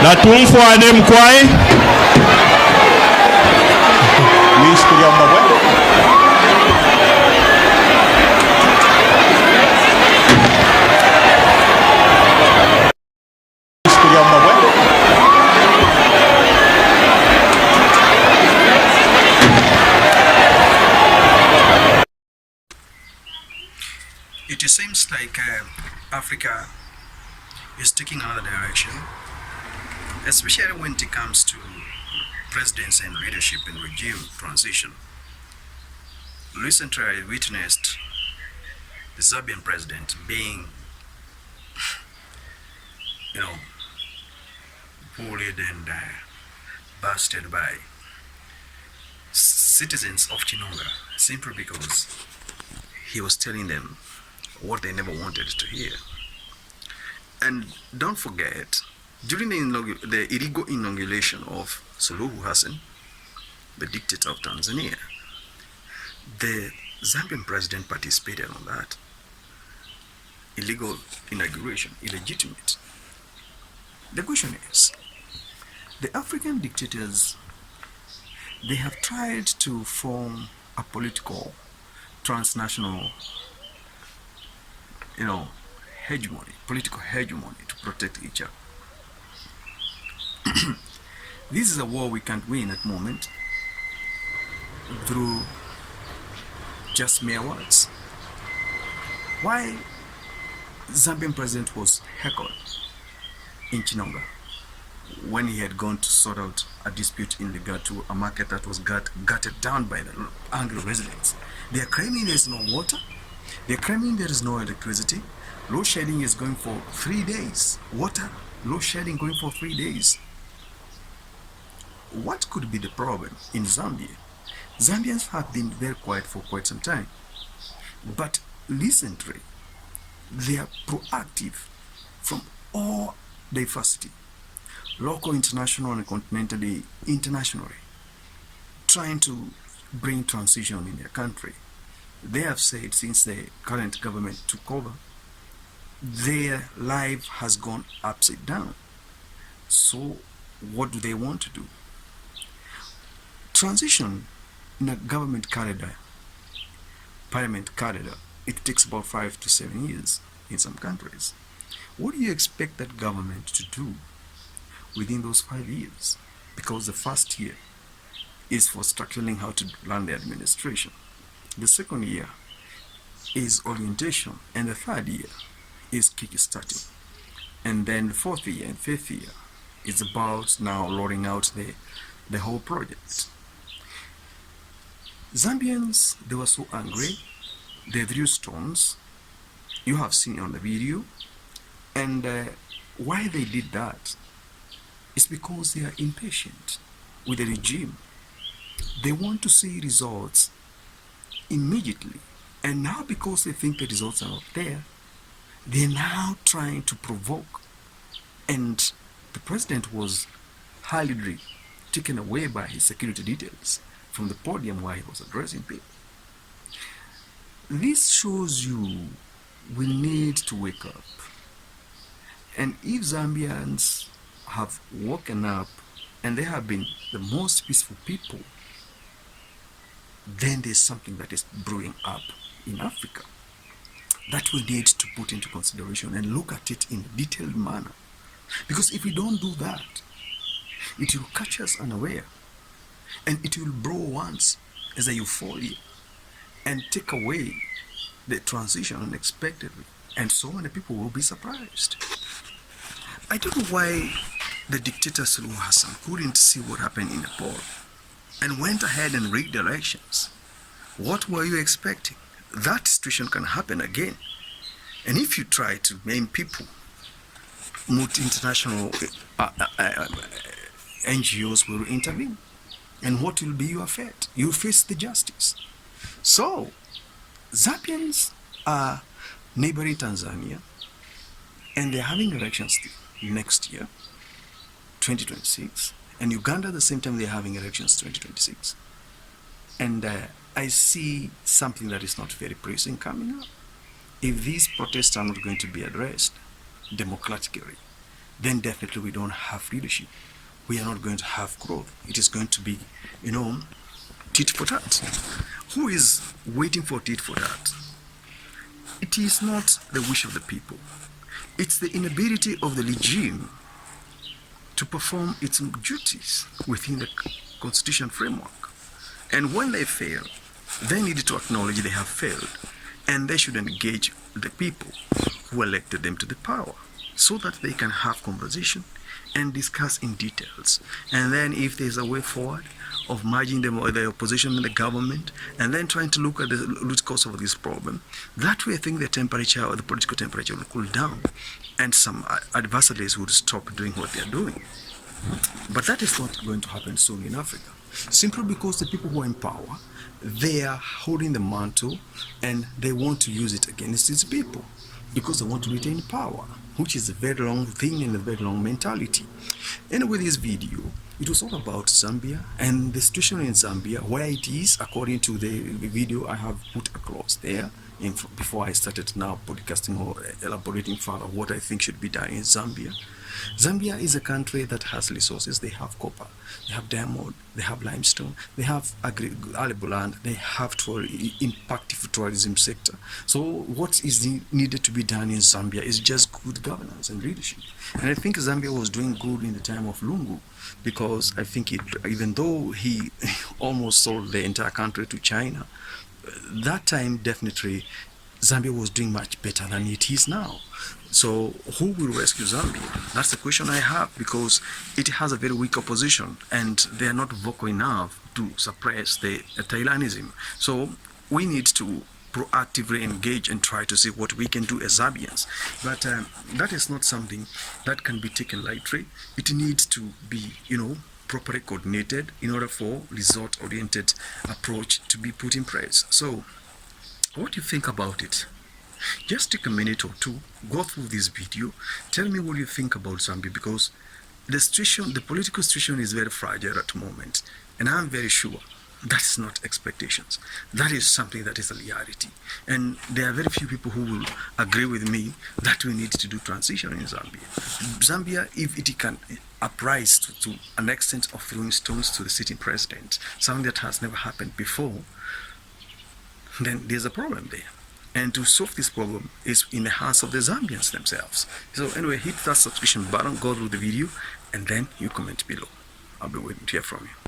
Natumfwane mkwai. It seems like Africa is taking another direction, especially when it comes to presidency and leadership and regime transition. Recently, I witnessed the Zambian president being, bullied and busted by citizens of Chinonga simply because he was telling them what they never wanted to hear. And don't forget, during the illegal inauguration of Suluhu Hassan, the dictator of Tanzania, the Zambian president participated on that. Illegal inauguration, illegitimate. The question is, the African dictators, they have tried to form a political, transnational, hegemony, political hegemony to protect each other. This is a war we can't win at the moment through just mere words. Why Zambian president was heckled in Chinonga when he had gone to sort out a dispute in regard to a market that was gutted down by the Anglo residents? They are claiming there is no water. They are claiming there is no electricity. Load shedding is going for 3 days. Water, load shedding going for 3 days. What could be the problem in Zambia? Zambians have been very quiet for quite some time. But recently, they are proactive from all diversity, local, international, and continentally, internationally, trying to bring transition in their country. They have said since the current government took over, their life has gone upside down. So what do they want to do? Transition in a government corridor, parliament corridor, it takes about 5 to 7 years in some countries. What do you expect that government to do within those 5 years? Because the first year is for structuring how to run the administration. The second year is orientation, and the third year is kick-starting. And then the fourth year and fifth year is about now rolling out the whole project. Zambians, they were so angry, they threw stones. You have seen on the video. And why they did that is because they are impatient with the regime. They want to see results immediately. And now because they think the results are not there, they're now trying to provoke. And the president was hurriedly taken away by his security details from the podium while he was addressing people. This shows you we need to wake up. And if Zambians have woken up and they have been the most peaceful people, then there's something that is brewing up in Africa that we need to put into consideration and look at it in a detailed manner. Because if we don't do that, it will catch us unaware, and it will blow once as a euphoria and take away the transition unexpectedly, and so many people will be surprised. I don't know why the dictator Suluhu Hassan couldn't see what happened in Nepal and went ahead and rigged elections. What were you expecting? That situation can happen again. And if you try to name people, multi-international NGOs will intervene. And what will be your fate? You face the justice. So, Zambians are neighboring Tanzania, and they're having elections next year, 2026. And Uganda at the same time, they're having elections 2026. And I see something that is not very pressing coming up. If these protests are not going to be addressed democratically, then definitely we don't have leadership. We are not going to have growth. It is going to be, tit for tat. Who is waiting for tit for tat? It is not the wish of the people. It's the inability of the regime to perform its duties within the constitution framework. And when they fail, they need to acknowledge they have failed, and they should engage the people who elected them to the power so that they can have conversation and discuss in details. And then if there's a way forward of merging them or the opposition and the government, and then trying to look at the root cause of this problem, that way I think the temperature or the political temperature will cool down, and some adversaries would stop doing what they're doing. But that is not going to happen soon in Africa, simply because the people who are in power, they are holding the mantle and they want to use it against these people because they want to retain power, which is a very long thing and a very long mentality. Anyway, this video, it was all about Zambia and the situation in Zambia, where it is according to the video I have put across there before I started now podcasting or elaborating further what I think should be done in Zambia. Zambia is a country that has resources. They have copper, they have diamond, they have limestone, they have arable land, they have impactful tourism sector. So what is needed to be done in Zambia is just good governance and leadership. And I think Zambia was doing good in the time of Lungu, because I think even though he almost sold the entire country to China, that time definitely Zambia was doing much better than it is now. So who will rescue Zambia? That's the question I have, because it has a very weak opposition and they are not vocal enough to suppress the tyrannism. So we need to proactively engage and try to see what we can do as Zambians. But that is not something that can be taken lightly. It needs to be, properly coordinated in order for result-oriented approach to be put in place. So what do you think about it? Just take a minute or two, go through this video, tell me what you think about Zambia, because the political situation is very fragile at the moment, and I'm very sure that's not expectations. That is something that is a reality. And there are very few people who will agree with me that we need to do transition in Zambia. Zambia, if it can uprise to an extent of throwing stones to the sitting president, something that has never happened before, then there's a problem there. And to solve this problem is in the hands of the Zambians themselves. So anyway, hit that subscription button, go through the video, and then you comment below. I'll be waiting to hear from you.